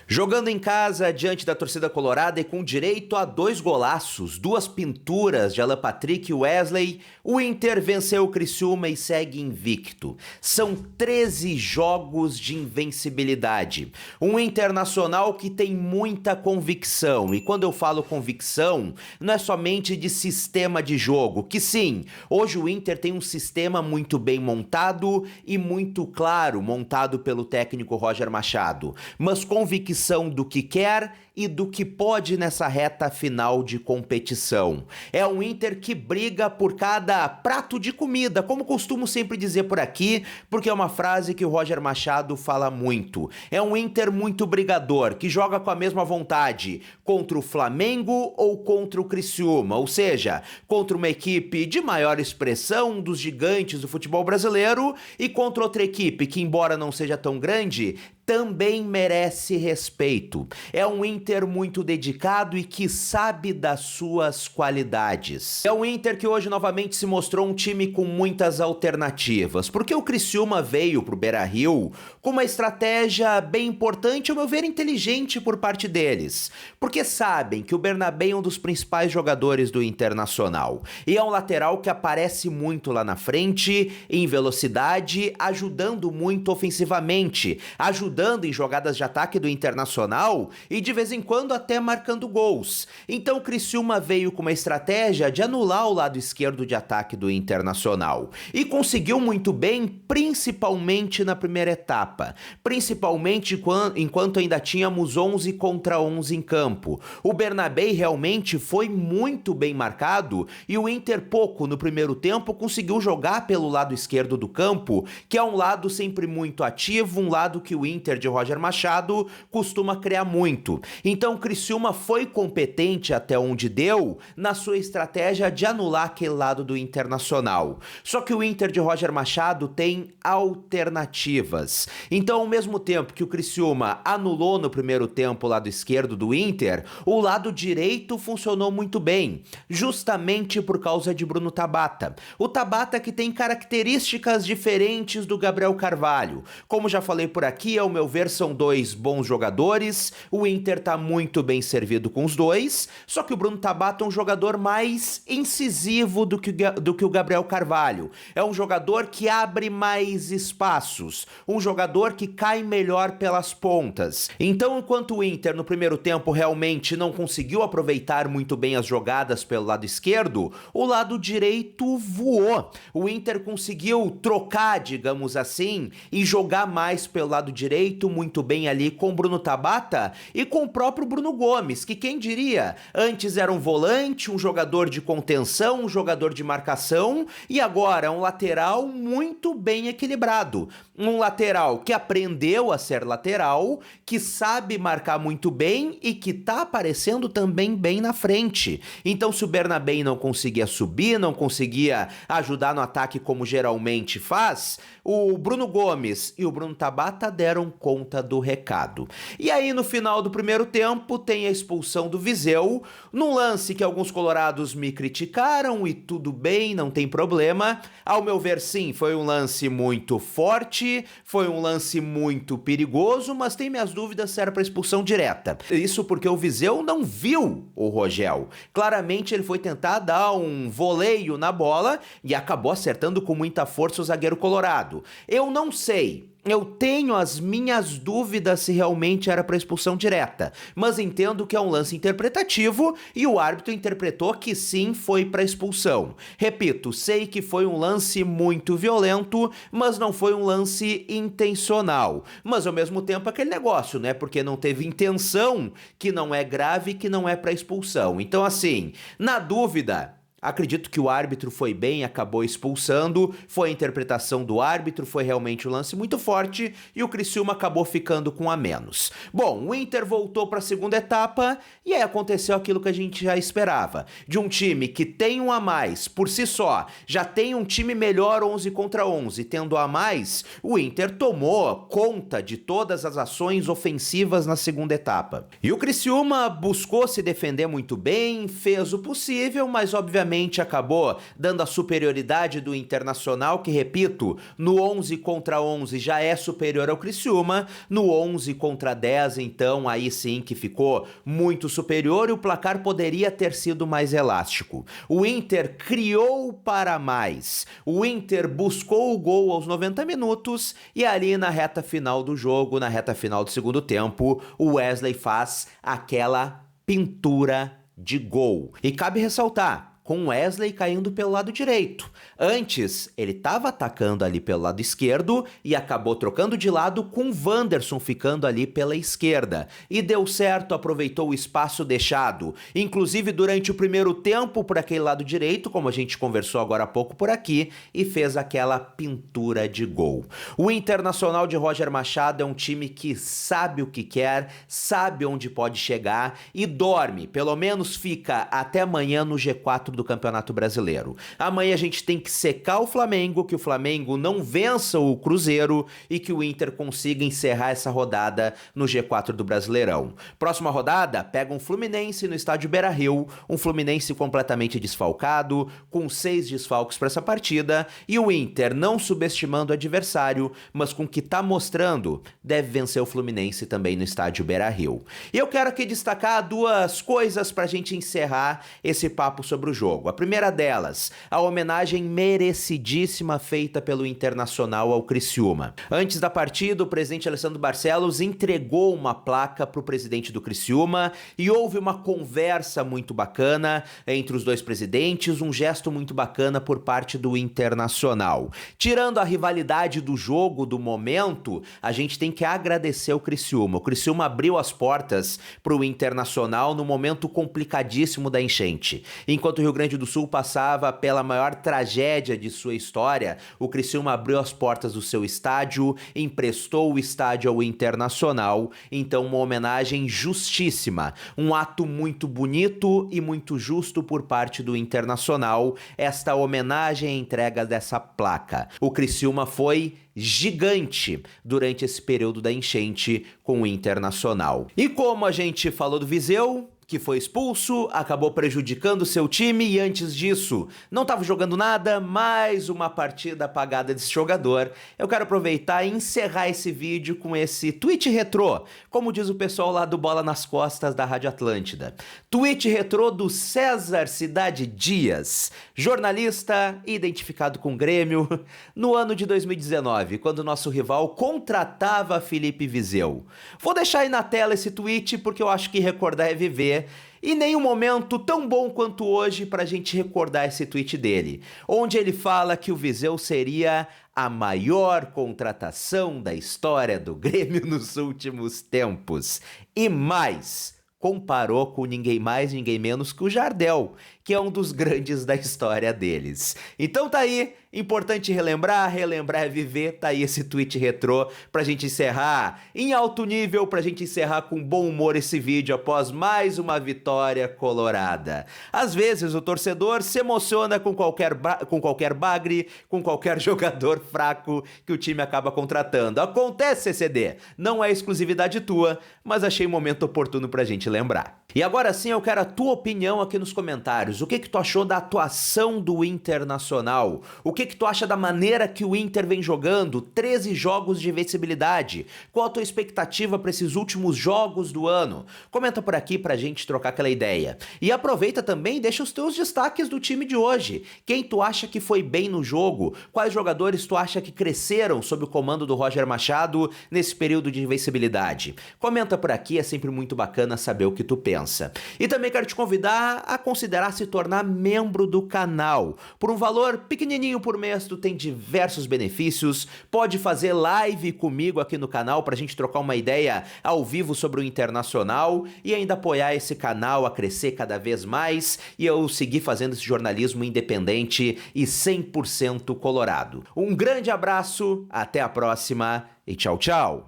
Jogando em casa, diante da torcida colorada e com direito a 2 golaços, 2 pinturas de Alan Patrick e Wesley, o Inter venceu o Criciúma e segue invicto. São 13 jogos de invencibilidade. Um Internacional que tem muita convicção, e quando eu falo convicção, não é somente de sistema de jogo, que sim, hoje o Inter tem um sistema muito bem montado e muito claro, montado pelo técnico Roger Machado, mas convicção do que quer e do que pode nessa reta final de competição. É um Inter que briga por cada prato de comida, como costumo sempre dizer por aqui, porque é uma frase que o Roger Machado fala muito. É um Inter muito brigador, que joga com a mesma vontade contra o Flamengo ou contra o Criciúma, ou seja, contra uma equipe de maior expressão dos gigantes do futebol brasileiro e contra outra equipe que, embora não seja tão grande, também merece respeito. É um Inter muito dedicado e que sabe das suas qualidades. É um Inter que hoje novamente se mostrou um time com muitas alternativas, porque o Criciúma veio pro Beira-Rio com uma estratégia bem importante, ao meu ver, inteligente por parte deles, porque sabem que o Bernabé é um dos principais jogadores do Internacional, e é um lateral que aparece muito lá na frente, em velocidade, ajudando muito ofensivamente, ajudando em jogadas de ataque do Internacional e de vez em quando até marcando gols. Então o Criciúma veio com uma estratégia de anular o lado esquerdo de ataque do Internacional e conseguiu muito bem, principalmente na primeira etapa, principalmente enquanto ainda tínhamos 11 contra 11 em campo. O Bernabé realmente foi muito bem marcado e o Inter pouco no primeiro tempo conseguiu jogar pelo lado esquerdo do campo, que é um lado sempre muito ativo, um lado que o Inter de Roger Machado costuma criar muito. Então o Criciúma foi competente até onde deu na sua estratégia de anular aquele lado do Internacional. Só que o Inter de Roger Machado tem alternativas. Então, ao mesmo tempo que o Criciúma anulou no primeiro tempo o lado esquerdo do Inter, o lado direito funcionou muito bem, justamente por causa de Bruno Tabata. O Tabata que tem características diferentes do Gabriel Carvalho. Como já falei por aqui, ao meu ver, são 2 bons jogadores, o Inter tá muito bem servido com os dois, só que o Bruno Tabata é um jogador mais incisivo do que o Gabriel Carvalho. É um jogador que abre mais espaços, um jogador que cai melhor pelas pontas. Então, enquanto o Inter no primeiro tempo realmente não conseguiu aproveitar muito bem as jogadas pelo lado esquerdo, o lado direito voou. O Inter conseguiu trocar, digamos assim, e jogar mais pelo lado direito, muito bem ali com o Bruno Tabata e com o próprio Bruno Gomes, que quem diria, antes era um volante, um jogador de contenção, um jogador de marcação, e agora é um lateral muito bem equilibrado. Um lateral que aprendeu a ser lateral, que sabe marcar muito bem e que tá aparecendo também bem na frente. Então, se o Bernabé não conseguia subir, não conseguia ajudar no ataque como geralmente faz, o Bruno Gomes e o Bruno Tabata deram conta do recado. E aí, no final do primeiro tempo, tem a expulsão do Viseu, num lance que alguns colorados me criticaram, e tudo bem, não tem problema. Ao meu ver, sim, foi um lance muito forte, foi um lance muito perigoso, mas tem minhas dúvidas se era para expulsão direta. Isso porque o Viseu não viu o Rogel. Claramente ele foi tentar dar um voleio na bola e acabou acertando com muita força o zagueiro colorado. Eu não sei. Eu tenho as minhas dúvidas se realmente era para expulsão direta, mas entendo que é um lance interpretativo e o árbitro interpretou que sim, foi para expulsão. Repito, sei que foi um lance muito violento, mas não foi um lance intencional. Mas ao mesmo tempo aquele negócio, né? Porque não teve intenção, que não é grave, que não é para expulsão. Então assim, na dúvida, acredito que o árbitro foi bem, acabou expulsando, foi a interpretação do árbitro, foi realmente um lance muito forte e o Criciúma acabou ficando com a menos. Bom, o Inter voltou para a segunda etapa e aí aconteceu aquilo que a gente já esperava. De um time que tem um a mais por si só, já tem um time melhor 11 contra 11, tendo a mais, o Inter tomou conta de todas as ações ofensivas na segunda etapa. E o Criciúma buscou se defender muito bem, fez o possível, mas obviamente claramente acabou dando a superioridade do Internacional, que, repito, no 11 contra 11 já é superior ao Criciúma, no 11 contra 10, então, aí sim que ficou muito superior e o placar poderia ter sido mais elástico. O Inter criou para mais, o Inter buscou o gol aos 90 minutos e ali na reta final do jogo, na reta final do segundo tempo, o Wesley faz aquela pintura de gol. E cabe ressaltar, com Wesley caindo pelo lado direito. Antes, ele estava atacando ali pelo lado esquerdo e acabou trocando de lado com Wanderson ficando ali pela esquerda. E deu certo, aproveitou o espaço deixado. Inclusive durante o primeiro tempo por aquele lado direito, como a gente conversou agora há pouco por aqui, e fez aquela pintura de gol. O Internacional de Roger Machado é um time que sabe o que quer, sabe onde pode chegar e dorme, pelo menos fica até amanhã no G4 do Campeonato Brasileiro. Amanhã a gente tem que secar o Flamengo, que o Flamengo não vença o Cruzeiro e que o Inter consiga encerrar essa rodada no G4 do Brasileirão. Próxima rodada, pega um Fluminense no estádio Beira-Rio, um Fluminense completamente desfalcado, com 6 desfalques para essa partida, e o Inter, não subestimando o adversário, mas com o que tá mostrando, deve vencer o Fluminense também no estádio Beira-Rio. E eu quero aqui destacar duas coisas pra gente encerrar esse papo sobre o jogo. A primeira delas, a homenagem merecidíssima feita pelo Internacional ao Criciúma. Antes da partida, o presidente Alessandro Barcelos entregou uma placa para o presidente do Criciúma e houve uma conversa muito bacana entre os dois presidentes, um gesto muito bacana por parte do Internacional. Tirando a rivalidade do jogo, do momento, a gente tem que agradecer o Criciúma. O Criciúma abriu as portas para o Internacional no momento complicadíssimo da enchente. Enquanto o Rio Grande do Sul passava pela maior tragédia de sua história, o Criciúma abriu as portas do seu estádio, emprestou o estádio ao Internacional, então uma homenagem justíssima, um ato muito bonito e muito justo por parte do Internacional, esta homenagem à entrega dessa placa. O Criciúma foi gigante durante esse período da enchente com o Internacional. E como a gente falou do Viseu, que foi expulso, acabou prejudicando seu time e antes disso não estava jogando nada, mais uma partida apagada desse jogador. Eu quero aproveitar e encerrar esse vídeo com esse tweet retrô, como diz o pessoal lá do Bola nas Costas da Rádio Atlântida. Tweet retrô do César Cidade Dias, jornalista identificado com o Grêmio, no ano de 2019, quando o nosso rival contratava Felipe Viseu. Vou deixar aí na tela esse tweet porque eu acho que recordar é viver. E nenhum momento tão bom quanto hoje para a gente recordar esse tweet dele, onde ele fala que o Viseu seria a maior contratação da história do Grêmio nos últimos tempos. E mais, comparou com ninguém mais, ninguém menos que o Jardel, que é um dos grandes da história deles. Então tá aí, importante relembrar é viver, tá aí esse tweet retrô pra gente encerrar em alto nível, pra gente encerrar com bom humor esse vídeo após mais uma vitória colorada. Às vezes o torcedor se emociona com qualquer bagre, com qualquer jogador fraco que o time acaba contratando. Acontece, CCD, não é exclusividade tua, mas achei um momento oportuno pra gente lembrar. E agora sim eu quero a tua opinião aqui nos comentários. O que tu achou da atuação do Internacional? O que tu acha da maneira que o Inter vem jogando? 13 jogos de invencibilidade. Qual a tua expectativa para esses últimos jogos do ano? Comenta por aqui pra gente trocar aquela ideia. E aproveita também e deixa os teus destaques do time de hoje. Quem tu acha que foi bem no jogo? Quais jogadores tu acha que cresceram sob o comando do Roger Machado nesse período de invencibilidade? Comenta por aqui, é sempre muito bacana saber o que tu pensa. E também quero te convidar a considerar se tornar membro do canal. Por um valor pequenininho por mês, tu tem diversos benefícios, pode fazer live comigo aqui no canal pra gente trocar uma ideia ao vivo sobre o Internacional e ainda apoiar esse canal a crescer cada vez mais e eu seguir fazendo esse jornalismo independente e 100% colorado. Um grande abraço, até a próxima e tchau, tchau!